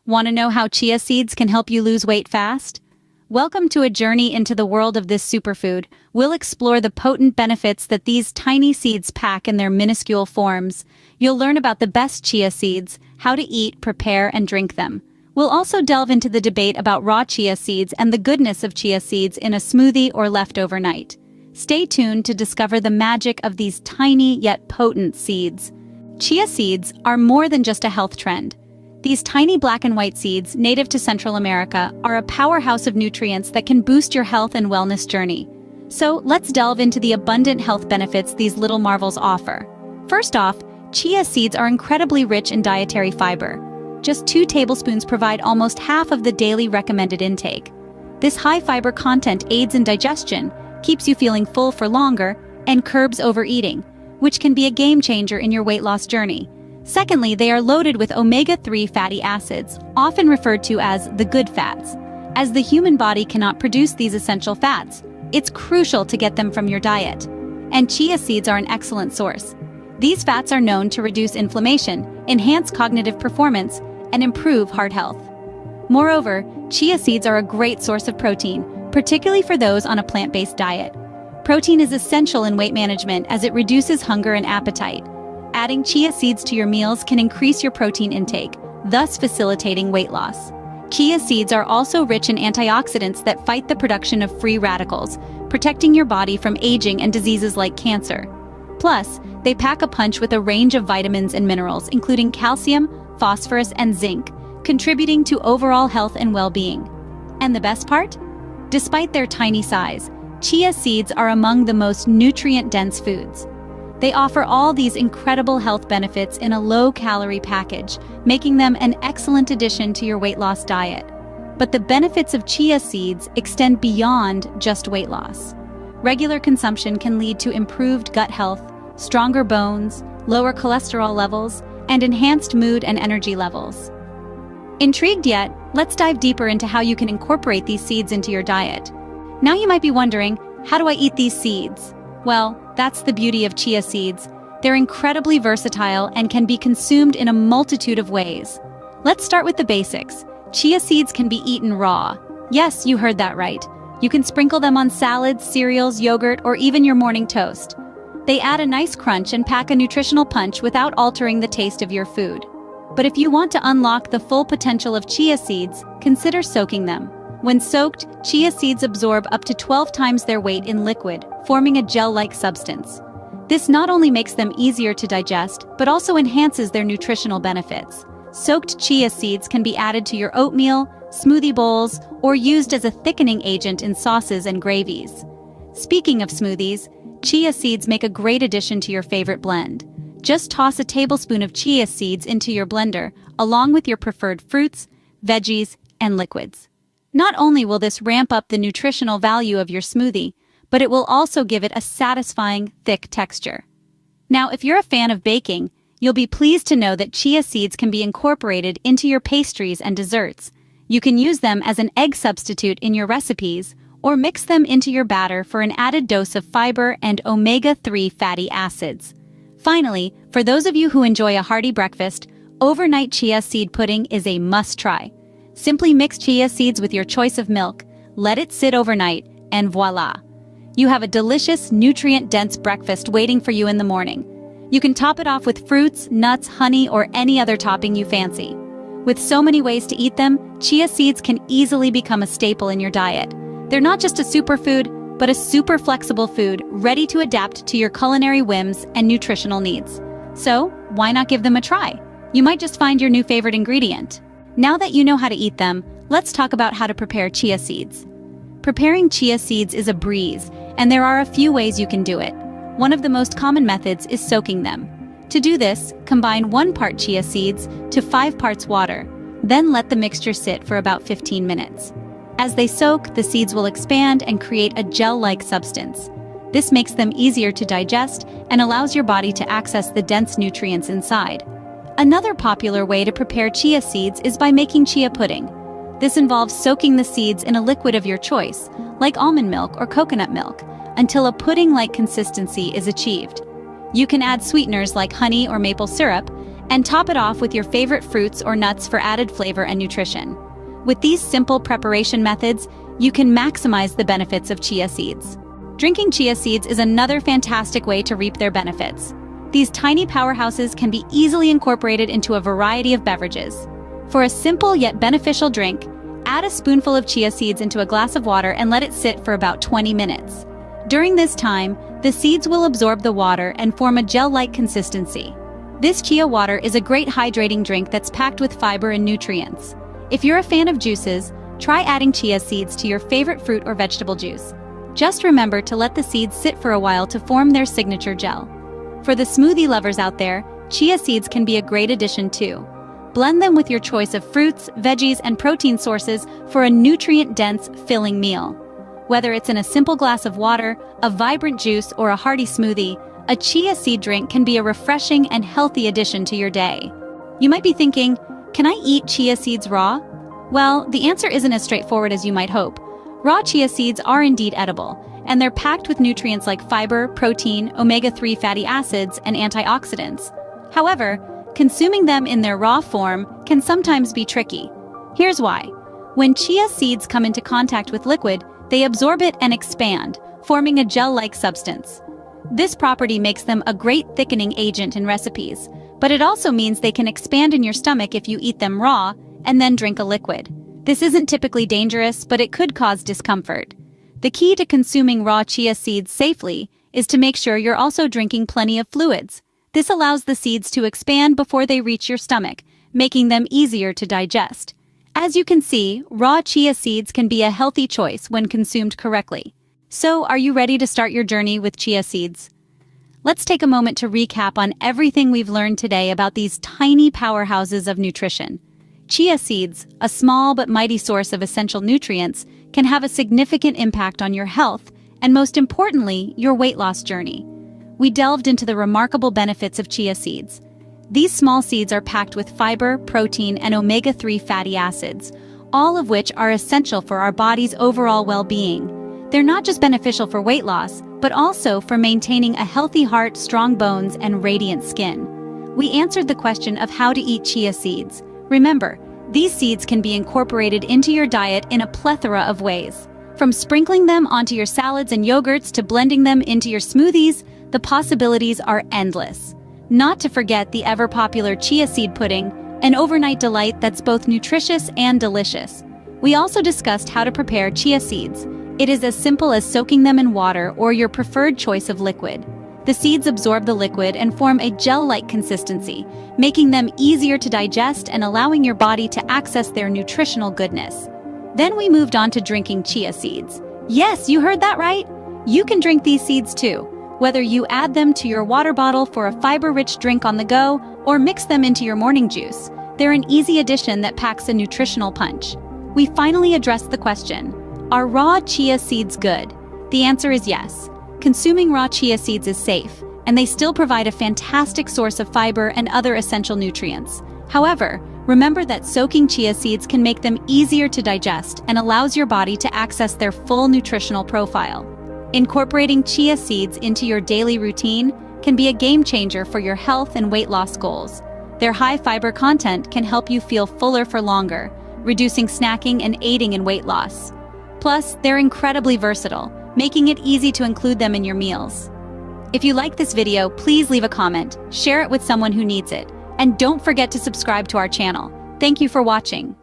Want to know how chia seeds can help you lose weight fast? Welcome to a journey into the world of this superfood. We'll explore the potent benefits that these tiny seeds pack in their minuscule forms. You'll learn about the best chia seeds, how to eat, prepare, and drink them. We'll also delve into the debate about raw chia seeds and the goodness of chia seeds in a smoothie or left overnight. Stay tuned to discover the magic of these tiny yet potent seeds. Chia seeds are more than just a health trend. These tiny black and white seeds, native to Central America, are a powerhouse of nutrients that can boost your health and wellness journey. So let's delve into the abundant health benefits these little marvels offer. First off, chia seeds are incredibly rich in dietary fiber. Just 2 tablespoons provide almost half of the daily recommended intake. This high fiber content aids in digestion, keeps you feeling full for longer, and curbs overeating, which can be a game changer in your weight loss journey. Secondly, they are loaded with omega-3 fatty acids, often referred to as the good fats. As the human body cannot produce these essential fats, it's crucial to get them from your diet. And chia seeds are an excellent source. These fats are known to reduce inflammation, enhance cognitive performance, and improve heart health. Moreover, chia seeds are a great source of protein, particularly for those on a plant-based diet. Protein is essential in weight management as it reduces hunger and appetite. Adding chia seeds to your meals can increase your protein intake, thus facilitating weight loss. Chia seeds are also rich in antioxidants that fight the production of free radicals, protecting your body from aging and diseases like cancer. Plus, they pack a punch with a range of vitamins and minerals, including calcium, phosphorus, and zinc, contributing to overall health and well-being. And the best part? Despite their tiny size, chia seeds are among the most nutrient-dense foods. They offer all these incredible health benefits in a low-calorie package, making them an excellent addition to your weight loss diet. But the benefits of chia seeds extend beyond just weight loss. Regular consumption can lead to improved gut health, stronger bones, lower cholesterol levels, and enhanced mood and energy levels. Intrigued yet? Let's dive deeper into how you can incorporate these seeds into your diet. Now you might be wondering, how do I eat these seeds? Well, that's the beauty of chia seeds. They're incredibly versatile and can be consumed in a multitude of ways. Let's start with the basics. Chia seeds can be eaten raw. Yes, you heard that right. You can sprinkle them on salads, cereals, yogurt, or even your morning toast. They add a nice crunch and pack a nutritional punch without altering the taste of your food. But if you want to unlock the full potential of chia seeds, consider soaking them. When soaked, chia seeds absorb up to 12 times their weight in liquid, forming a gel-like substance. This not only makes them easier to digest, but also enhances their nutritional benefits. Soaked chia seeds can be added to your oatmeal, smoothie bowls, or used as a thickening agent in sauces and gravies. Speaking of smoothies, chia seeds make a great addition to your favorite blend. Just toss a tablespoon of chia seeds into your blender, along with your preferred fruits, veggies, and liquids. Not only will this ramp up the nutritional value of your smoothie, but it will also give it a satisfying, thick texture. Now, if you're a fan of baking, you'll be pleased to know that chia seeds can be incorporated into your pastries and desserts. You can use them as an egg substitute in your recipes, or mix them into your batter for an added dose of fiber and omega-3 fatty acids. Finally, for those of you who enjoy a hearty breakfast, overnight chia seed pudding is a must-try. Simply mix chia seeds with your choice of milk, let it sit overnight, and voila! You have a delicious, nutrient-dense breakfast waiting for you in the morning. You can top it off with fruits, nuts, honey, or any other topping you fancy. With so many ways to eat them, chia seeds can easily become a staple in your diet. They're not just a superfood, but a super flexible food ready to adapt to your culinary whims and nutritional needs. So, why not give them a try? You might just find your new favorite ingredient. Now that you know how to eat them, let's talk about how to prepare chia seeds. Preparing chia seeds is a breeze, and there are a few ways you can do it. One of the most common methods is soaking them. To do this, combine 1 part chia seeds to 5 parts water, then let the mixture sit for about 15 minutes. As they soak, the seeds will expand and create a gel-like substance. This makes them easier to digest and allows your body to access the dense nutrients inside. Another popular way to prepare chia seeds is by making chia pudding. This involves soaking the seeds in a liquid of your choice, like almond milk or coconut milk, until a pudding-like consistency is achieved. You can add sweeteners like honey or maple syrup, and top it off with your favorite fruits or nuts for added flavor and nutrition. With these simple preparation methods, you can maximize the benefits of chia seeds. Drinking chia seeds is another fantastic way to reap their benefits. These tiny powerhouses can be easily incorporated into a variety of beverages. For a simple yet beneficial drink, add a spoonful of chia seeds into a glass of water and let it sit for about 20 minutes. During this time, the seeds will absorb the water and form a gel-like consistency. This chia water is a great hydrating drink that's packed with fiber and nutrients. If you're a fan of juices, try adding chia seeds to your favorite fruit or vegetable juice. Just remember to let the seeds sit for a while to form their signature gel. For the smoothie lovers out there, chia seeds can be a great addition too. Blend them with your choice of fruits, veggies, and protein sources for a nutrient-dense, filling meal. Whether it's in a simple glass of water, a vibrant juice, or a hearty smoothie, a chia seed drink can be a refreshing and healthy addition to your day. You might be thinking, can I eat chia seeds raw? Well, the answer isn't as straightforward as you might hope. Raw chia seeds are indeed edible, and they're packed with nutrients like fiber, protein, omega-3 fatty acids, and antioxidants. However, consuming them in their raw form can sometimes be tricky. Here's why. When chia seeds come into contact with liquid, they absorb it and expand, forming a gel-like substance. This property makes them a great thickening agent in recipes, but it also means they can expand in your stomach if you eat them raw and then drink a liquid. This isn't typically dangerous, but it could cause discomfort. The key to consuming raw chia seeds safely is to make sure you're also drinking plenty of fluids. This allows the seeds to expand before they reach your stomach, making them easier to digest. As you can see, raw chia seeds can be a healthy choice when consumed correctly. So, are you ready to start your journey with chia seeds? Let's take a moment to recap on everything we've learned today about these tiny powerhouses of nutrition. Chia seeds, a small but mighty source of essential nutrients, can have a significant impact on your health and, most importantly, your weight loss journey. We delved into the remarkable benefits of chia seeds. These small seeds are packed with fiber, protein, and omega-3 fatty acids, all of which are essential for our body's overall well-being. They're not just beneficial for weight loss, but also for maintaining a healthy heart, strong bones, and radiant skin. We answered the question of how to eat chia seeds. Remember, these seeds can be incorporated into your diet in a plethora of ways. From sprinkling them onto your salads and yogurts to blending them into your smoothies, the possibilities are endless. Not to forget the ever-popular chia seed pudding, an overnight delight that's both nutritious and delicious. We also discussed how to prepare chia seeds. It is as simple as soaking them in water or your preferred choice of liquid. The seeds absorb the liquid and form a gel-like consistency, making them easier to digest and allowing your body to access their nutritional goodness. Then we moved on to drinking chia seeds. Yes, you heard that right! You can drink these seeds too, whether you add them to your water bottle for a fiber-rich drink on the go or mix them into your morning juice. They're an easy addition that packs a nutritional punch. We finally addressed the question, are raw chia seeds good? The answer is yes. Consuming raw chia seeds is safe, and they still provide a fantastic source of fiber and other essential nutrients. However, remember that soaking chia seeds can make them easier to digest and allows your body to access their full nutritional profile. Incorporating chia seeds into your daily routine can be a game changer for your health and weight loss goals. Their high fiber content can help you feel fuller for longer, reducing snacking and aiding in weight loss. Plus, they're incredibly versatile, making it easy to include them in your meals. If you like this video, please leave a comment, share it with someone who needs it, and don't forget to subscribe to our channel. Thank you for watching.